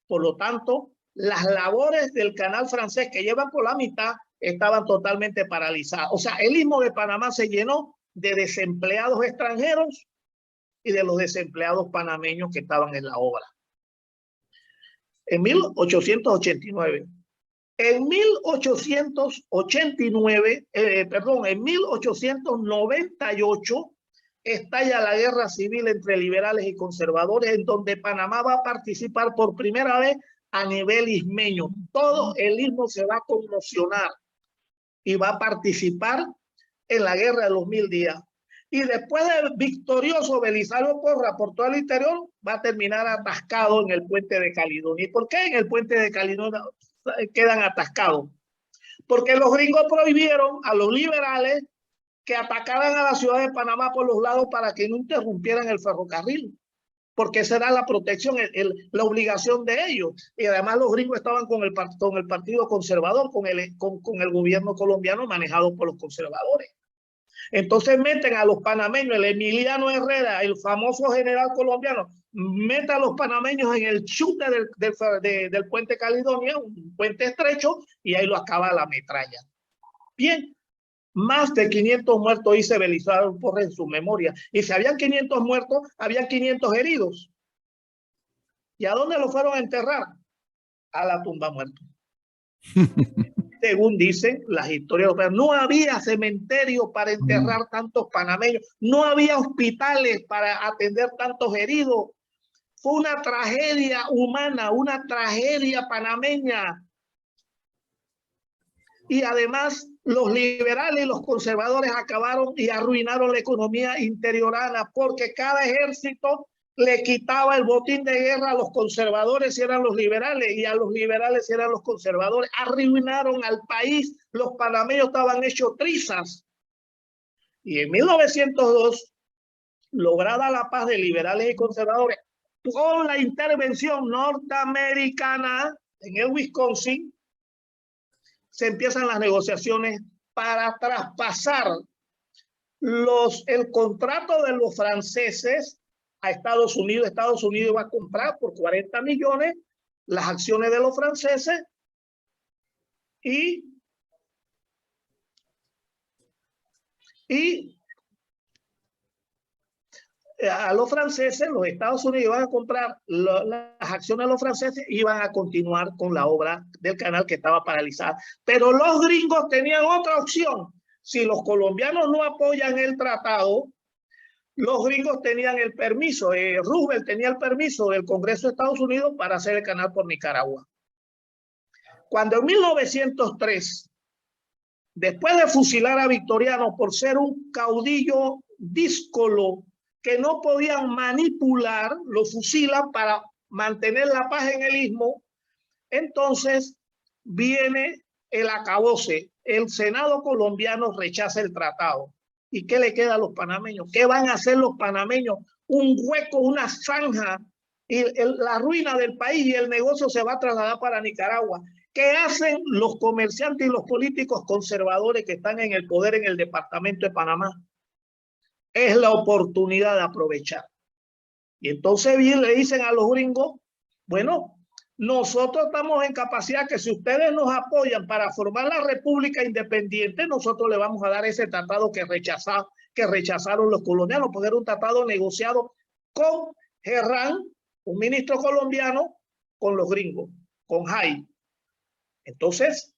Por lo tanto, las labores del canal francés, que llevan por la mitad, estaban totalmente paralizadas. O sea, el Istmo de Panamá se llenó de desempleados extranjeros y de los desempleados panameños que estaban en la obra. En 1889. En 1898 estalla la guerra civil entre liberales y conservadores, en donde Panamá va a participar por primera vez a nivel ismeño. Todo el istmo se va a conmocionar y va a participar en la guerra de los 1000 días. Y después del victorioso Belisario Porras por todo el interior, va a terminar atascado en el puente de Caledonia. ¿Y por qué en el puente de Caledonia quedan atascados? Porque los gringos prohibieron a los liberales que atacaran a la ciudad de Panamá por los lados para que no interrumpieran el ferrocarril, porque esa era la protección, la obligación de ellos. Y además los gringos estaban con el partido conservador, con el gobierno colombiano manejado por los conservadores. Entonces meten a los panameños, el Emiliano Herrera, el famoso general colombiano, mete a los panameños en el chute del puente Caledonia, un puente estrecho, y ahí lo acaba la metralla. Bien, más de 500 muertos, dice Belisario Porras en su memoria. Y si habían 500 muertos, habían 500 heridos. ¿Y a dónde lo fueron a enterrar? A la tumba muertos. Según dicen las historias, no había cementerio para enterrar tantos panameños, no había hospitales para atender tantos heridos. Fue una tragedia humana, una tragedia panameña. Y además los liberales y los conservadores acabaron y arruinaron la economía interiorana, porque cada ejército le quitaba el botín de guerra a los conservadores si eran los liberales, y a los liberales si eran los conservadores. Arruinaron al país, los panameños estaban hechos trizas. Y en 1902, lograda la paz de liberales y conservadores, con la intervención norteamericana en el Wisconsin, se empiezan las negociaciones para traspasar el contrato de los franceses a Estados Unidos. Estados Unidos va a comprar por 40 millones las acciones de los franceses y a los franceses, los Estados Unidos van a comprar las acciones de los franceses y van a continuar con la obra del canal que estaba paralizada. Pero los gringos tenían otra opción. Si los colombianos no apoyan el tratado, los gringos tenían el permiso, Roosevelt tenía el permiso del Congreso de Estados Unidos para hacer el canal por Nicaragua. Cuando en 1903, después de fusilar a Victoriano por ser un caudillo díscolo que no podían manipular, lo fusilan para mantener la paz en el istmo. Entonces viene el acabose. El Senado colombiano rechaza el tratado. ¿Y qué le queda a los panameños? ¿Qué van a hacer los panameños? Un hueco, una zanja, y la ruina del país, y el negocio se va a trasladar para Nicaragua. ¿Qué hacen los comerciantes y los políticos conservadores que están en el poder en el departamento de Panamá? Es la oportunidad de aprovechar. Y entonces bien le dicen a los gringos, bueno, nosotros estamos en capacidad que si ustedes nos apoyan para formar la República Independiente, nosotros le vamos a dar ese tratado que rechazaron los colombianos, porque era un tratado negociado con Herrán, un ministro colombiano, con los gringos, con Jay. Entonces,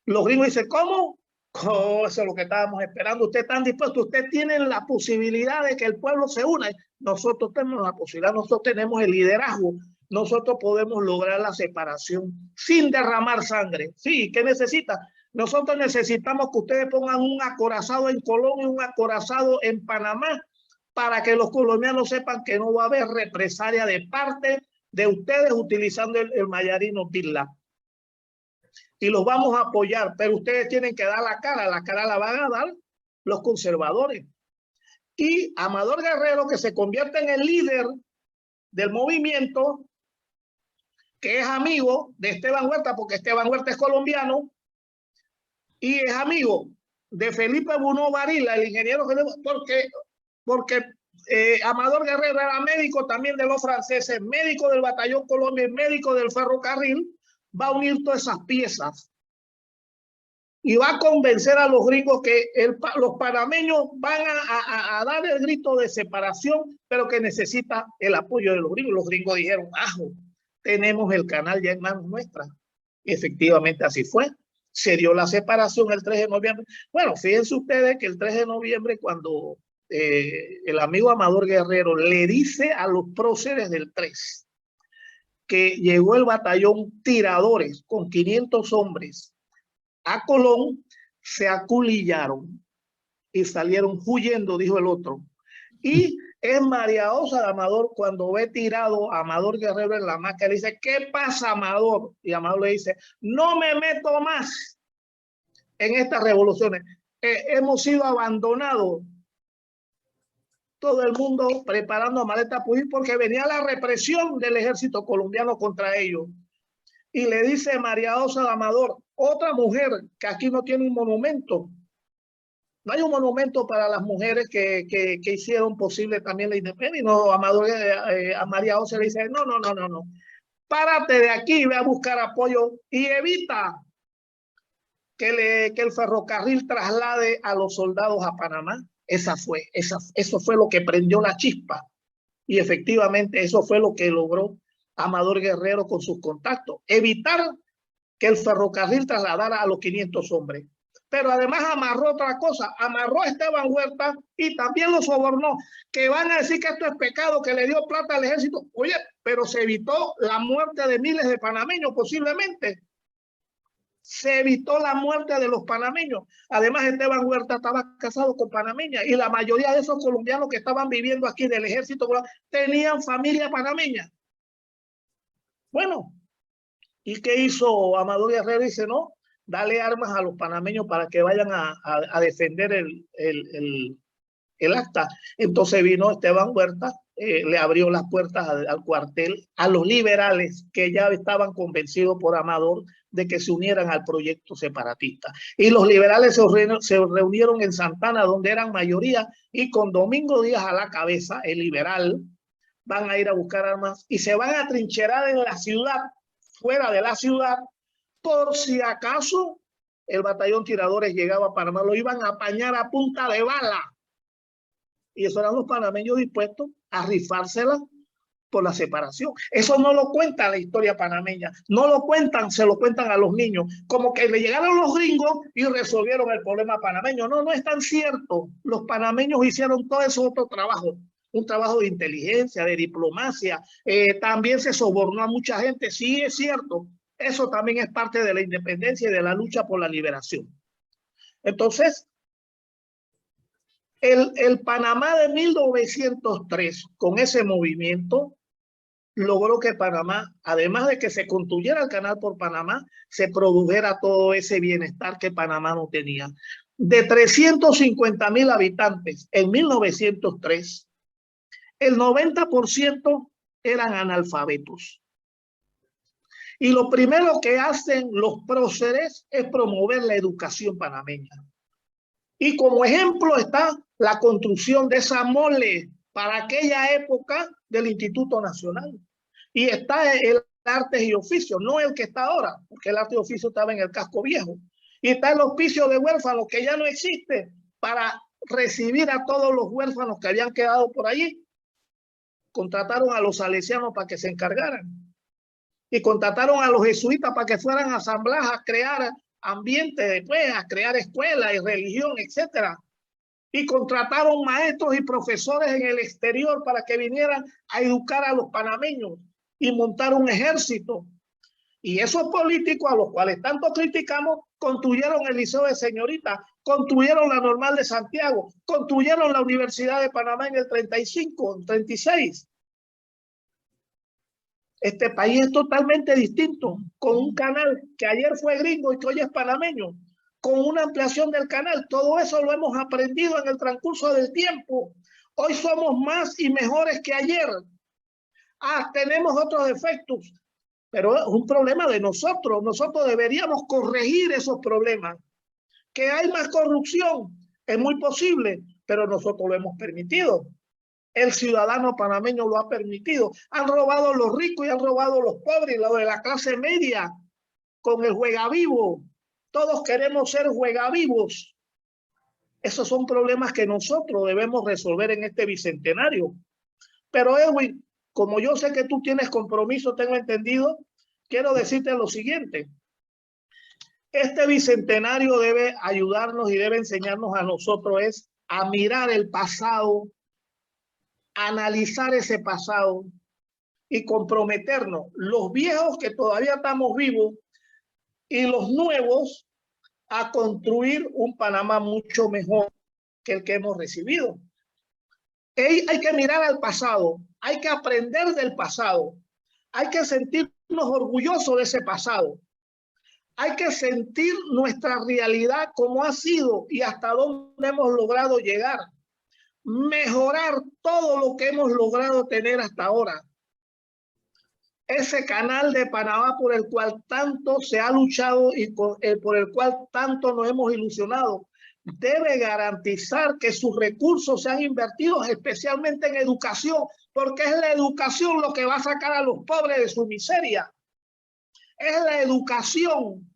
los gringos dicen, ¿cómo? Oh, eso es lo que estábamos esperando. Ustedes están dispuestos, ustedes tienen la posibilidad de que el pueblo se una. Nosotros tenemos la posibilidad, nosotros tenemos el liderazgo, nosotros podemos lograr la separación sin derramar sangre. Sí, ¿qué necesita? Nosotros necesitamos que ustedes pongan un acorazado en Colón y un acorazado en Panamá para que los colombianos sepan que no va a haber represalia de parte de ustedes utilizando el Mayarino Tila. Y los vamos a apoyar, pero ustedes tienen que dar la cara la van a dar los conservadores. Y Amador Guerrero, que se convierte en el líder del movimiento, que es amigo de Esteban Huerta, porque Esteban Huerta es colombiano, y es amigo de Felipe Bunó Varila, el ingeniero, porque Amador Guerrero era médico también de los franceses, médico del Batallón Colombia y médico del ferrocarril, va a unir todas esas piezas y va a convencer a los gringos que los panameños van a dar el grito de separación, pero que necesita el apoyo de los gringos. Los gringos dijeron, ajo, tenemos el canal ya en manos nuestras. Y efectivamente así fue. Se dio la separación el 3 de noviembre. Bueno, fíjense ustedes que el 3 de noviembre, cuando el amigo Amador Guerrero le dice a los próceres del 3 que llegó el batallón Tiradores con 500 hombres a Colón, se aculillaron y salieron huyendo, dijo el otro. Y es María Osa de Amador cuando ve tirado a Amador Guerrero en la hamaca, le dice, ¿qué pasa, Amador? Y Amador le dice, no me meto más en estas revoluciones. Hemos sido abandonados. Todo el mundo preparando maleta para huir porque venía la represión del ejército colombiano contra ellos. Y le dice María Osa de Amador, otra mujer que aquí no tiene un monumento. No hay un monumento para las mujeres que hicieron posible también la independencia. Y no, Amador, a María Osa le dice, no. Párate de aquí, ve a buscar apoyo y evita que el ferrocarril traslade a los soldados a Panamá. Eso fue lo que prendió la chispa. Y efectivamente eso fue lo que logró Amador Guerrero con sus contactos. Evitar que el ferrocarril trasladara a los 500 hombres. Pero además amarró otra cosa. Amarró a Esteban Huerta y también lo sobornó. Que van a decir que esto es pecado, que le dio plata al ejército. Oye, pero se evitó la muerte de miles de panameños posiblemente. Se evitó la muerte de los panameños. Además, Esteban Huerta estaba casado con panameña y la mayoría de esos colombianos que estaban viviendo aquí del ejército tenían familia panameña. Bueno, ¿y qué hizo Amador Guerrero? Dice, no, dale armas a los panameños para que vayan a defender el acta. Entonces vino Esteban Huerta, le abrió las puertas al cuartel a los liberales que ya estaban convencidos por Amador de que se unieran al proyecto separatista. Y los liberales se reunieron en Santana, donde eran mayoría, y con Domingo Díaz a la cabeza, el liberal, van a ir a buscar armas y se van a trincherar en la ciudad, fuera de la ciudad, por si acaso el batallón Tiradores llegaba a Panamá, lo iban a apañar a punta de bala. Y eso eran los panameños dispuestos a rifársela por la separación. Eso no lo cuenta la historia panameña, no lo cuentan, se lo cuentan a los niños, como que le llegaron los gringos y resolvieron el problema panameño. No es tan cierto. Los panameños hicieron todo ese otro trabajo, un trabajo de inteligencia, de diplomacia. También se sobornó a mucha gente, sí es cierto. Eso también es parte de la independencia y de la lucha por la liberación. Entonces, el Panamá de 1903, con ese movimiento, logró que Panamá, además de que se construyera el canal por Panamá, se produjera todo ese bienestar que Panamá no tenía. De 350,000 habitantes en 1903, el 90% eran analfabetos. Y lo primero que hacen los próceres es promover la educación panameña. Y como ejemplo está la construcción de esa mole para aquella época del Instituto Nacional. Y está el Artes y Oficios, no el que está ahora, porque el Arte y Oficio estaba en el casco viejo. Y está el Hospicio de Huérfanos, que ya no existe, para recibir a todos los huérfanos que habían quedado por allí. Contrataron a los salesianos para que se encargaran. Y contrataron a los jesuitas para que fueran a asambleas a crear ambiente después, a crear escuelas y religión, etcétera. Y contrataron maestros y profesores en el exterior para que vinieran a educar a los panameños y montar un ejército. Y esos políticos a los cuales tanto criticamos construyeron el Liceo de Señorita, construyeron la Normal de Santiago, construyeron la Universidad de Panamá en el 35, 36. Este país es totalmente distinto, con un canal que ayer fue gringo y que hoy es panameño, con una ampliación del canal. Todo eso lo hemos aprendido en el transcurso del tiempo. Hoy somos más y mejores que ayer. Tenemos otros defectos, pero es un problema de nosotros. Nosotros deberíamos corregir esos problemas. Que hay más corrupción, es muy posible, pero nosotros lo hemos permitido. El ciudadano panameño lo ha permitido. Han robado los ricos y han robado los pobres, los de la clase media, con el juegavivo. Todos queremos ser juegavivos. Esos son problemas que nosotros debemos resolver en este bicentenario. Pero Edwin, como yo sé que tú tienes compromiso, tengo entendido, quiero decirte lo siguiente. Este bicentenario debe ayudarnos y debe enseñarnos a nosotros a mirar el pasado, analizar ese pasado y comprometernos, los viejos que todavía estamos vivos y los nuevos, a construir un Panamá mucho mejor que el que hemos recibido. Hay que mirar al pasado, hay que aprender del pasado, hay que sentirnos orgullosos de ese pasado. Hay que sentir nuestra realidad como ha sido y hasta dónde hemos logrado llegar. Mejorar todo lo que hemos logrado tener hasta ahora. Ese canal de Panamá por el cual tanto se ha luchado y por el cual tanto nos hemos ilusionado, debe garantizar que sus recursos sean invertidos especialmente en educación, porque es la educación lo que va a sacar a los pobres de su miseria. Es la educación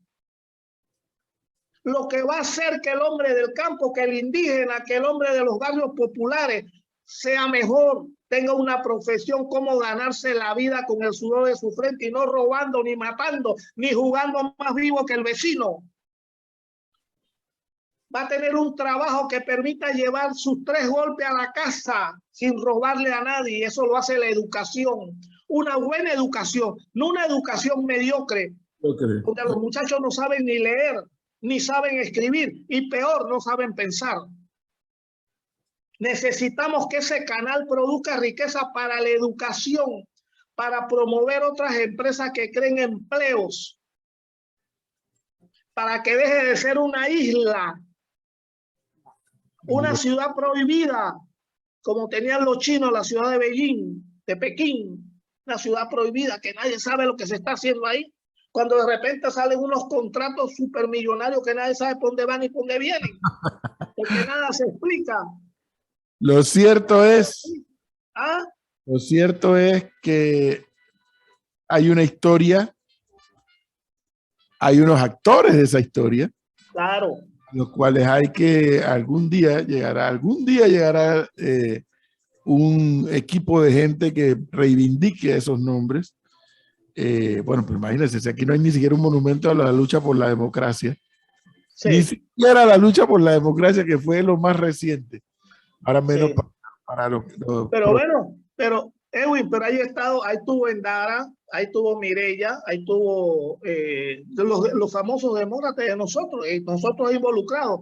lo que va a hacer que el hombre del campo, que el indígena, que el hombre de los barrios populares sea mejor, tenga una profesión, cómo ganarse la vida con el sudor de su frente y no robando, ni matando, ni jugando más vivo que el vecino. Va a tener un trabajo que permita llevar sus 3 golpes a la casa sin robarle a nadie. Eso lo hace la educación. Una buena educación, no una educación mediocre, donde los muchachos no saben ni leer, ni saben escribir y peor, no saben pensar. Necesitamos que ese canal produzca riqueza para la educación, para promover otras empresas que creen empleos, para que deje de ser una isla, una ciudad prohibida, como tenían los chinos, la ciudad de Beijing, de Pekín, una ciudad prohibida que nadie sabe lo que se está haciendo ahí. Cuando de repente salen unos contratos supermillonarios que nadie sabe por dónde van y por dónde vienen, porque nada se explica. Lo cierto es que hay una historia, hay unos actores de esa historia, claro, los cuales hay que algún día llegará un equipo de gente que reivindique esos nombres. Bueno, pues imagínense, si aquí no hay ni siquiera un monumento a la lucha por la democracia, sí. Ni siquiera la lucha por la democracia, que fue lo más reciente, ahora menos Sí. para los pero bueno, pero Edwin, pero ahí estuvo Endara, ahí estuvo Mireya, ahí estuvo los famosos demócratas de nosotros involucrados.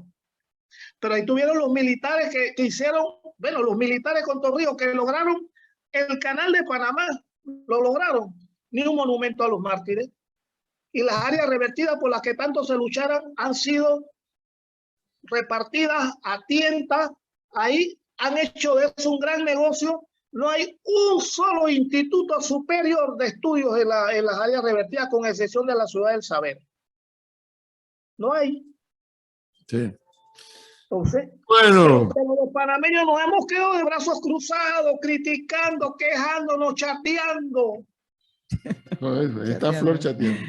Pero ahí tuvieron los militares que hicieron, bueno, los militares con Torrijos que lograron el canal de Panamá, lo lograron, ni un monumento a los mártires. Y las áreas revertidas por las que tanto se lucharan han sido repartidas a tientas, ahí han hecho de eso un gran negocio. No hay un solo instituto superior de estudios en las áreas revertidas, con excepción de la Ciudad del Saber. No hay. Sí. Entonces, bueno, pero los panameños nos hemos quedado de brazos cruzados, criticando, quejándonos, chateando. No, está Flor chateando.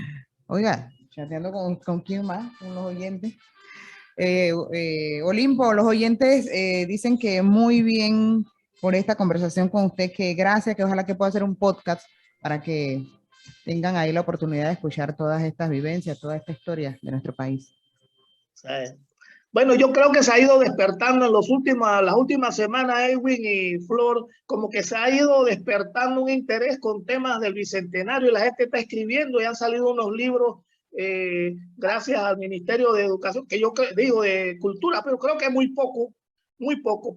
Oiga, chateando con quién más, con los oyentes. Olimpo, los oyentes dicen que muy bien por esta conversación con usted, que gracias, que ojalá que pueda hacer un podcast para que tengan ahí la oportunidad de escuchar todas estas vivencias, toda esta historia de nuestro país. Sí. Bueno, yo creo que se ha ido despertando en las últimas semanas, Edwin y Flor, como que se ha ido despertando un interés con temas del Bicentenario y la gente está escribiendo y han salido unos libros gracias al Ministerio de Educación, que yo digo de Cultura, pero creo que es muy poco,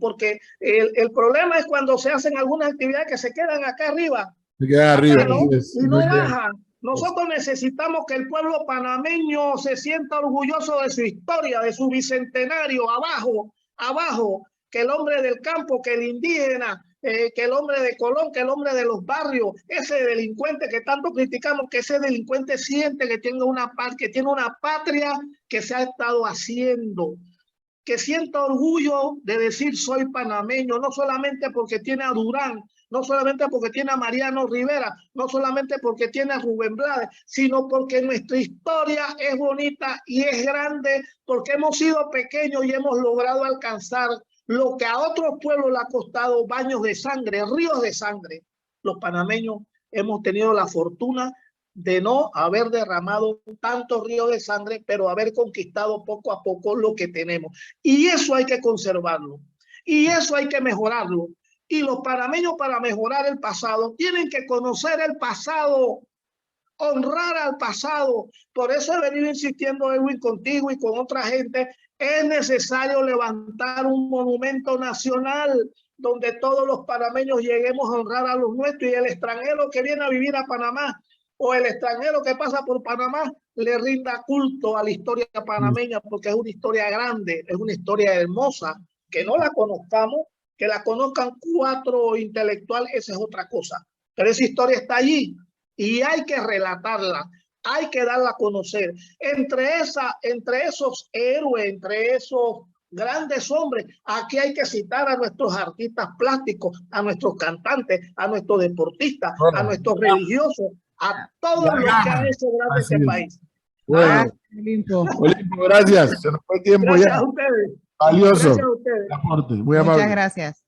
porque el problema es cuando se hacen algunas actividades que se quedan acá arriba. Se quedan arriba. ¿No? Y no bajan. Nosotros necesitamos que el pueblo panameño se sienta orgulloso de su historia, de su bicentenario, abajo, que el hombre del campo, que el indígena, que el hombre de Colón, que el hombre de los barrios, ese delincuente que tanto criticamos, que ese delincuente siente que tiene una patria que se ha estado haciendo, que sienta orgullo de decir soy panameño, no solamente porque tiene a Durán, no solamente porque tiene a Mariano Rivera, no solamente porque tiene a Rubén Blades, sino porque nuestra historia es bonita y es grande, porque hemos sido pequeños y hemos logrado alcanzar lo que a otros pueblos le ha costado baños de sangre, ríos de sangre. Los panameños hemos tenido la fortuna de no haber derramado tantos ríos de sangre, pero haber conquistado poco a poco lo que tenemos. Y eso hay que conservarlo. Y eso hay que mejorarlo. Y los panameños, para mejorar el pasado, tienen que conocer el pasado, honrar al pasado. Por eso he venido insistiendo, Edwin, contigo y con otra gente, es necesario levantar un monumento nacional donde todos los panameños lleguemos a honrar a los nuestros, y el extranjero que viene a vivir a Panamá o el extranjero que pasa por Panamá le rinda culto a la historia panameña, porque es una historia grande, es una historia hermosa. Que no la conozcamos, que la conozcan 4 intelectuales, esa es otra cosa. Pero esa historia está allí y hay que relatarla, hay que darla a conocer. Entre esos héroes, entre esos grandes hombres, aquí hay que citar a nuestros artistas plásticos, a nuestros cantantes, a nuestros deportistas, a nuestros religiosos, a todos los que han hecho grande este país. Bueno, Olimpo, gracias. Se nos fue el tiempo gracias ya. A ustedes. Valioso. Gracias a ustedes. Muy amable. Muchas gracias.